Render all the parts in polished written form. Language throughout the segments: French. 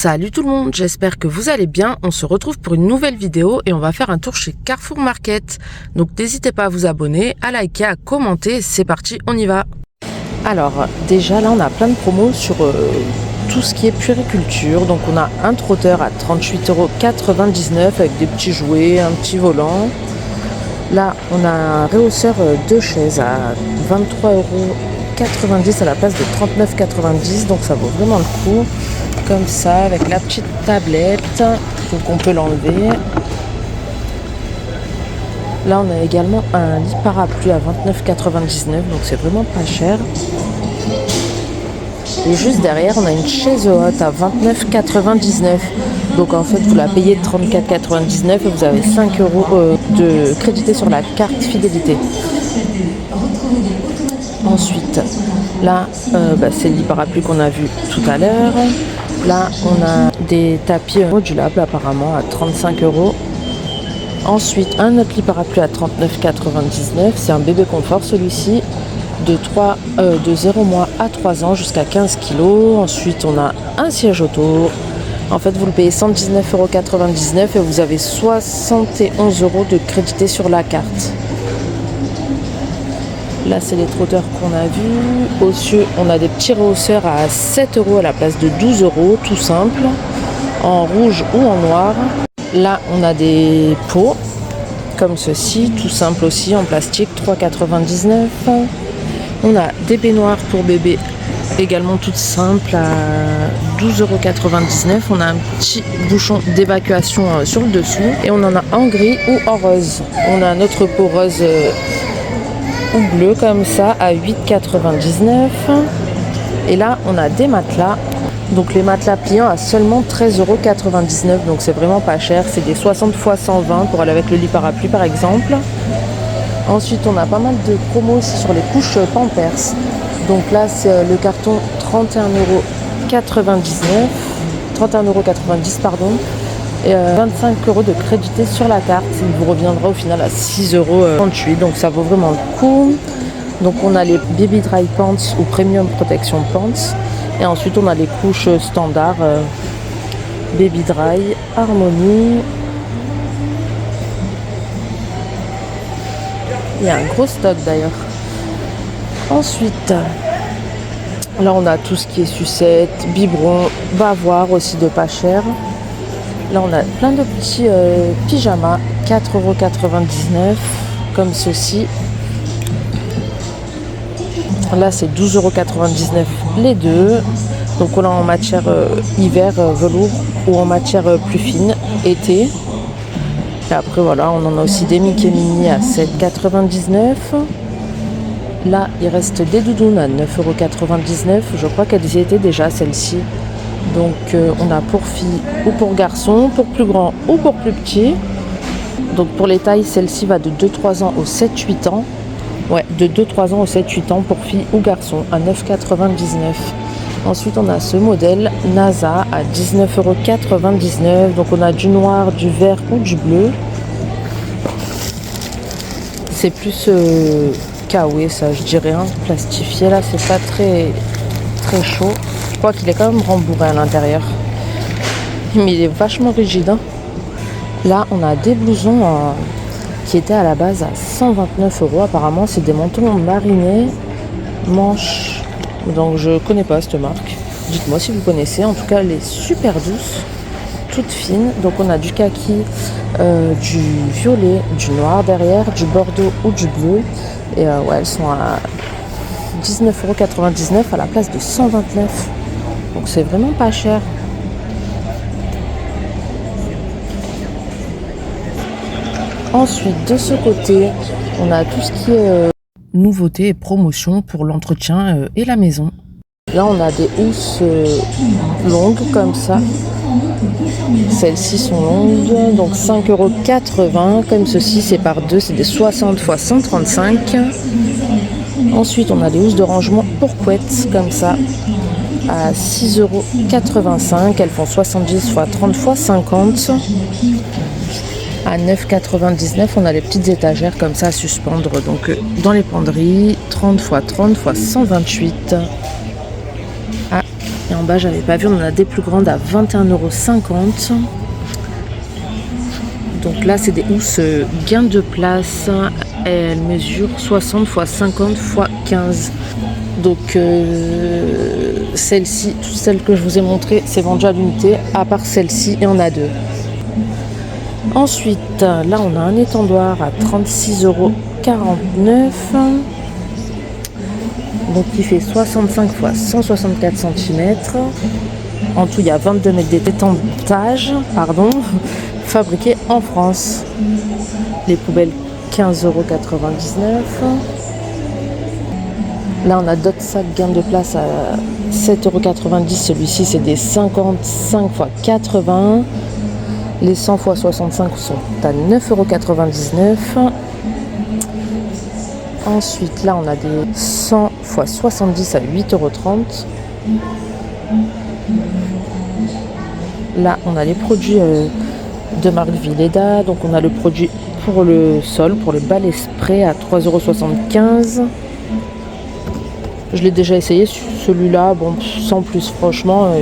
Salut tout le monde, j'espère que vous allez bien. On se retrouve pour une nouvelle vidéo et on va faire un tour chez Carrefour Market. Donc n'hésitez pas à vous abonner, à liker, à commenter. C'est parti, on y va. Alors déjà là on a plein de promos sur tout ce qui est puériculture. Donc on a un trotteur à 38,99 € avec des petits jouets, un petit volant. Là on a un rehausseur de chaises à 23,90 € à la place de 39,90 €. Donc ça vaut vraiment le coup. Comme ça, avec la petite tablette, donc on peut l'enlever. Là on a également un lit parapluie à 29,99 €, donc c'est vraiment pas cher. Et juste derrière on a une chaise haute à 29,99 €. Donc en fait vous la payez 34,99 € et vous avez 5 € de crédité sur la carte fidélité. Ensuite, là c'est le lit parapluie qu'on a vu tout à l'heure. Là, on a des tapis modulables apparemment à 35 €. Ensuite, un autre lit parapluie à 39,99 €. C'est un bébé confort celui-ci, de 0 mois à 3 ans jusqu'à 15 kg. Ensuite, on a un siège auto. En fait, vous le payez 119,99 € et vous avez 71 € de crédité sur la carte. Là, c'est les trotteurs qu'on a vus. Au-dessus, on a des petits rehausseurs à 7 € à la place de 12 €, tout simple, en rouge ou en noir. Là, on a des pots, comme ceci, tout simple aussi, en plastique, 3,99 €. On a des baignoires pour bébé, également toutes simples, à 12,99 €. On a un petit bouchon d'évacuation sur le dessous. Et on en a en gris ou en rose. On a notre pot rose ou bleu comme ça à 8,99 €. Et là on a des matelas, donc les matelas pliants à seulement 13,99 €, donc c'est vraiment pas cher. C'est des 60 x 120 pour aller avec le lit parapluie par exemple. Ensuite on a pas mal de promos aussi sur les couches Pampers. Donc là c'est le carton 31,90 € pardon, et 25 € de crédité sur la carte. Il vous reviendra au final à 6,38 €, donc ça vaut vraiment le coup. Donc on a les Baby Dry Pants ou Premium Protection Pants, et ensuite on a les couches standards Baby Dry, Harmony. Il y a un gros stock d'ailleurs. Ensuite là on a tout ce qui est sucette, biberon, bavoir aussi de pas cher. Là on a plein de petits pyjamas, 4,99 € comme ceci. Là c'est 12,99 € les deux. Donc on a en matière hiver velours ou en matière plus fine été. Et après voilà, on en a aussi des Mickey Mini à 7,99 €. Là il reste des doudounes à 9,99 €. Je crois qu'elles y étaient déjà celles-ci. Donc on a pour filles ou pour garçons, pour plus grands ou pour plus petits. Donc pour les tailles, celle-ci va de 2-3 ans au 7-8 ans. Ouais, de 2-3 ans au 7-8 ans pour filles ou garçons à 9,99 €. Ensuite on a ce modèle NASA à 19,99 €. Donc on a du noir, du vert ou du bleu. C'est plus kawaii ça je dirais, hein, plastifié là, c'est pas très chaud. Je crois qu'il est quand même rembourré à l'intérieur, mais il est vachement rigide, hein. Là on a des blousons qui étaient à la base à 129 € apparemment. C'est des manteaux marinés manches, donc je connais pas cette marque, dites-moi si vous connaissez. En tout cas elle est super douce, toute fine. Donc on a du kaki, du violet, du noir derrière, du bordeaux ou du bleu. Et ouais, elles sont à 19,99 € à la place de 129 €. Donc c'est vraiment pas cher. Ensuite de ce côté on a tout ce qui est nouveautés et promotions pour l'entretien et la maison. Là on a des housses longues comme ça. Celles-ci sont longues, donc 5,80 € comme ceci, c'est par deux, c'est des 60 x 135. Ensuite on a des housses de rangement pour couettes comme ça à 6,85 €. Elles font 70 x 30 x 50. À 9,99 €, on a les petites étagères comme ça à suspendre, donc dans les penderies, 30 x 30 x 128 à Et en bas, j'avais pas vu, on en a des plus grandes à 21,50 €. Donc là, c'est des housses gain de place. Elles mesurent 60 x 50 x 15. Donc celle-ci, toutes celles que je vous ai montrées, c'est vendu à l'unité. À part celle-ci, et on a deux. Ensuite, là, on a un étendoir à 36,49 €. Donc il fait 65 x 164 cm. En tout, il y a 22 mètres d'étendage, fabriqué en France. Les poubelles, 15,99 €. Là, on a d'autres sacs gain de place à 7,90 €. Celui-ci, c'est des 55 x 80. Les 100 x 65 sont à 9,99 €. Ensuite, là, on a des 100 x 70 à 8,30 €. Là, on a les produits de marque Villeda. Donc, on a le produit pour le sol, pour le balai spray à 3,75 €. Je l'ai déjà essayé, celui-là, bon, sans plus, franchement,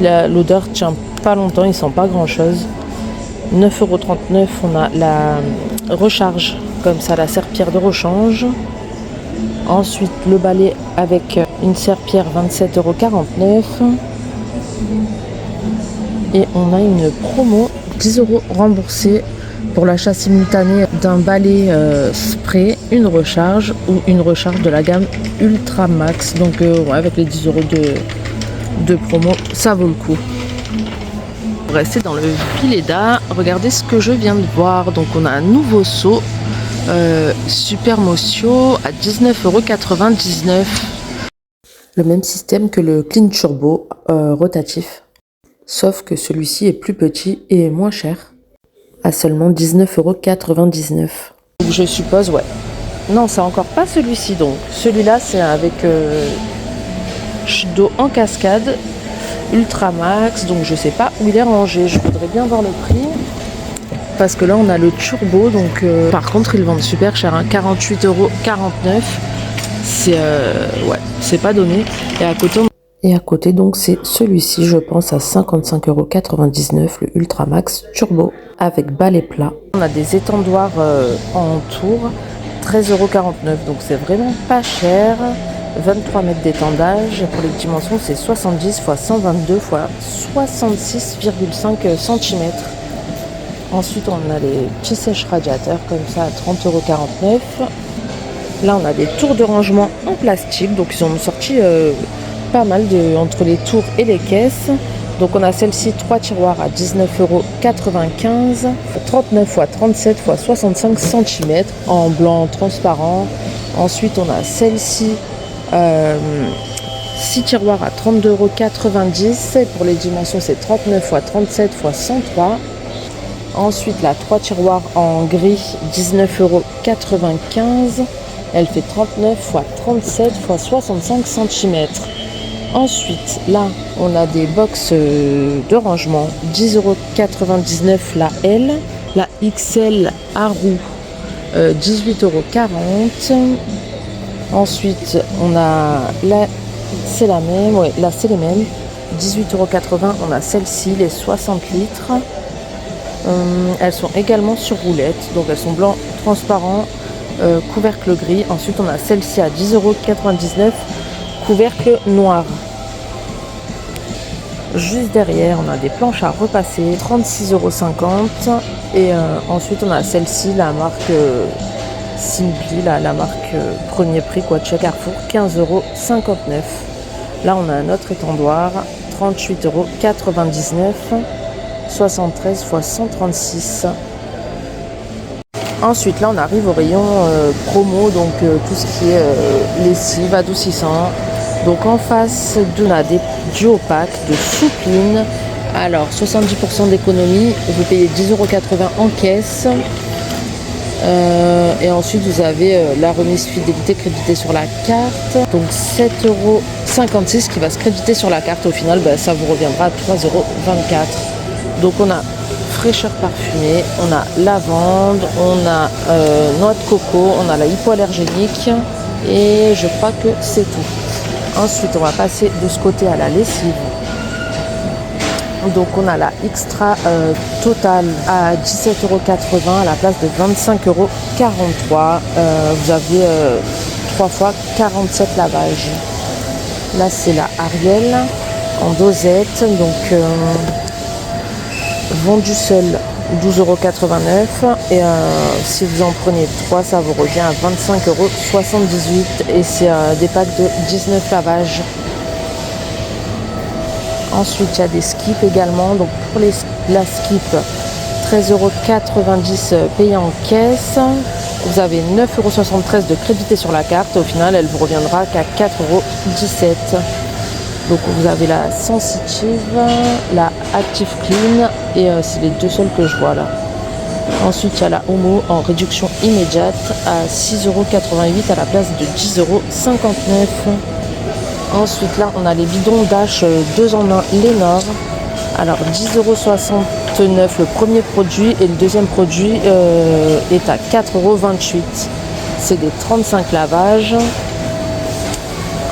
l'odeur tient pas longtemps, il sent pas grand-chose. 9,39 €, on a la recharge, comme ça, la serpillière de rechange. Ensuite, le balai avec une serpillière, 27,49 €. Et on a une promo, 10 € remboursés pour l'achat simultané d'un balai spray, une recharge ou une recharge de la gamme Ultra Max. Donc ouais, avec les 10 € de promo, ça vaut le coup. Pour rester dans le Villeda, regardez ce que je viens de voir. Donc on a un nouveau seau Super Mocio à 19,99 €. Le même système que le Clean Turbo rotatif. Sauf que celui-ci est plus petit et moins cher, à seulement 19,99 €. Donc je suppose, ouais. Non, c'est encore pas celui-ci donc. Celui-là, c'est avec d'eau en cascade, Ultra Max. Donc je sais pas où il est rangé. Je voudrais bien voir le prix. Parce que là, on a le turbo. Donc par contre, ils le vendent super cher, hein, 48,49 €. C'est ouais, c'est pas donné. Et à côté, donc, c'est celui-ci, je pense, à 55,99 €, le Ultra Max Turbo, avec balai plat. On a des étendoirs en tour, 13,49 €, donc c'est vraiment pas cher. 23 mètres d'étendage, pour les dimensions, c'est 70 x 122 x 66,5 cm. Ensuite, on a les petits sèche-radiateurs, comme ça, à 30,49 €. Là, on a des tours de rangement en plastique, donc ils ont sorti pas mal entre les tours et les caisses. Donc on a celle-ci, 3 tiroirs à 19,95 €, 39 x 37 x 65 cm en blanc transparent. Ensuite on a celle-ci, 6 tiroirs à 32,90 €. Pour les dimensions, c'est 39 x 37 x 103. Ensuite la 3 tiroirs en gris, 19,95 €. Elle fait 39 x 37 x 65 cm. Ensuite, là, on a des box de rangement, 10,99 € la L, la XL à roue, 18,40 €. Ensuite, on a là, c'est la même, ouais, là c'est les mêmes, 18,80 €. On a celle-ci, les 60 litres. Elles sont également sur roulette, donc elles sont blanc transparent, couvercle gris. Ensuite, on a celle-ci à 10,99 €. Couvercle noir. Juste derrière, on a des planches à repasser, 36,50 €. Et ensuite, on a celle-ci, la marque Simply, la marque premier prix, quoi, de chez Carrefour, 15,59 €. Là, on a un autre étendoir, 38,99 €, 73 x 136. Ensuite, là, on arrive au rayon promo, donc tout ce qui est lessive, adoucissant. Donc en face, on a des duo-packs de soupline. Alors 70% d'économie, vous payez 10,80 € en caisse. Et ensuite vous avez la remise fidélité créditée sur la carte. Donc 7,56 € qui va se créditer sur la carte. Au final, ça vous reviendra à 3,24 €. Donc on a fraîcheur parfumée, on a lavande, on a noix de coco, on a la hypoallergénique et je crois que c'est tout. Ensuite, on va passer de ce côté à la lessive. Donc on a la Extra Total à 17,80 € à la place de 25,43 €. Vous avez 3 fois 47 lavages. Là c'est la Ariel en dosette, donc vendu seul 12,89 € et si vous en prenez 3 ça vous revient à 25,78 € et c'est des packs de 19 lavages. Ensuite, il y a des skips également. Donc pour la skip, 13,90 € payé en caisse. Vous avez 9,73 € de crédité sur la carte. Au final, elle vous reviendra qu'à 4,17 €. Donc vous avez la Sensitive, la Active Clean et c'est les deux seuls que je vois là. Ensuite, il y a la Omo en réduction immédiate à 6,88 € à la place de 10,59 €. Ensuite, là, on a les bidons Dash 2 en 1 Lénore. Alors, 10,69 € le premier produit et le deuxième produit est à 4,28 €. C'est des 35 lavages.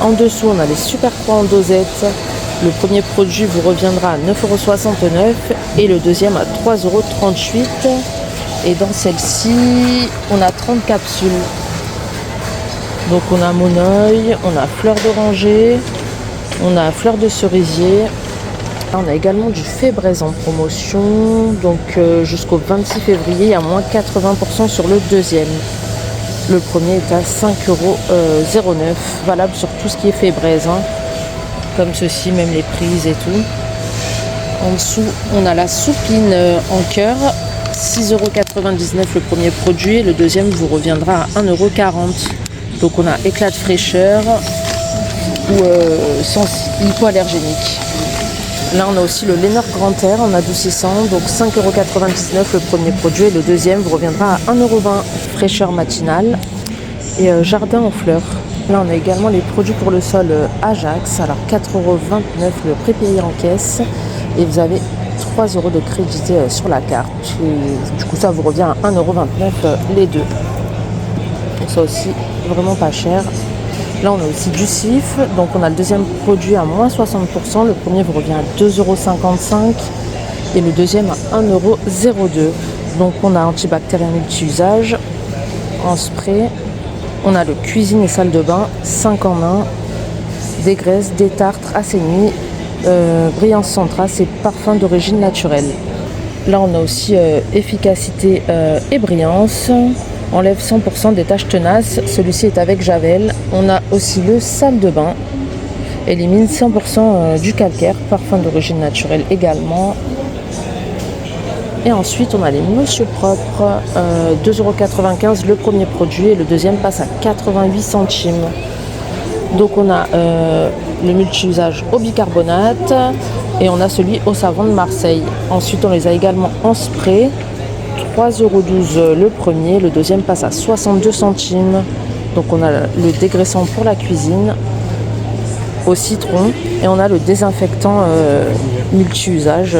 En dessous, on a les Super 3 en dosette. Le premier produit vous reviendra à 9,69 € et le deuxième à 3,38 €. Et dans celle-ci, on a 30 capsules. Donc on a Monoeil, on a fleur d'oranger, on a fleur de cerisier. On a également du Fébraise en promotion. Donc jusqu'au 26 février, il y a moins 80% sur le deuxième. Le premier est à 5,09 €, valable sur tout ce qui est Fébraise, hein. Comme ceci, même les prises et tout. En dessous, on a la Soupline en cœur. 6,99 € le premier produit et le deuxième vous reviendra à 1,40 €. Donc on a éclat de fraîcheur ou hypoallergénique. Là on a aussi le Lénore Grand Air en adoucissant, donc 5,99 € le premier produit et le deuxième vous reviendra à 1,20 € fraîcheur matinale et jardin en fleurs. Là on a également les produits pour le sol Ajax, alors 4,29 € le prépayé en caisse et vous avez 3 € de crédité sur la carte. Et du coup ça vous revient à 1,29 € les deux. Donc ça aussi vraiment pas cher. Là on a aussi du Cif, donc on a le deuxième produit à moins 60%, le premier vous revient à 2,55 € et le deuxième à 1,02 €. Donc on a antibactérien multi-usage en spray, on a le cuisine et salle de bain 5 en 1, des graisses, des tartres assainis, brillance sans trace et parfum d'origine naturelle. Là on a aussi efficacité et brillance. Enlève 100% des taches tenaces, celui-ci est avec Javel. On a aussi le salle de bain, élimine 100% du calcaire, parfum d'origine naturelle également. Et ensuite on a les Monsieur Propre, 2,95 € le premier produit et le deuxième passe à 88 centimes. Donc on a le multi-usage au bicarbonate et on a celui au savon de Marseille. Ensuite on les a également en spray. 3,12 € le premier, le deuxième passe à 62 centimes. Donc on a le dégraissant pour la cuisine au citron et on a le désinfectant multi-usage.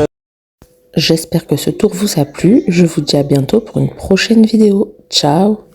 J'espère que ce tour vous a plu. Je vous dis à bientôt pour une prochaine vidéo. Ciao!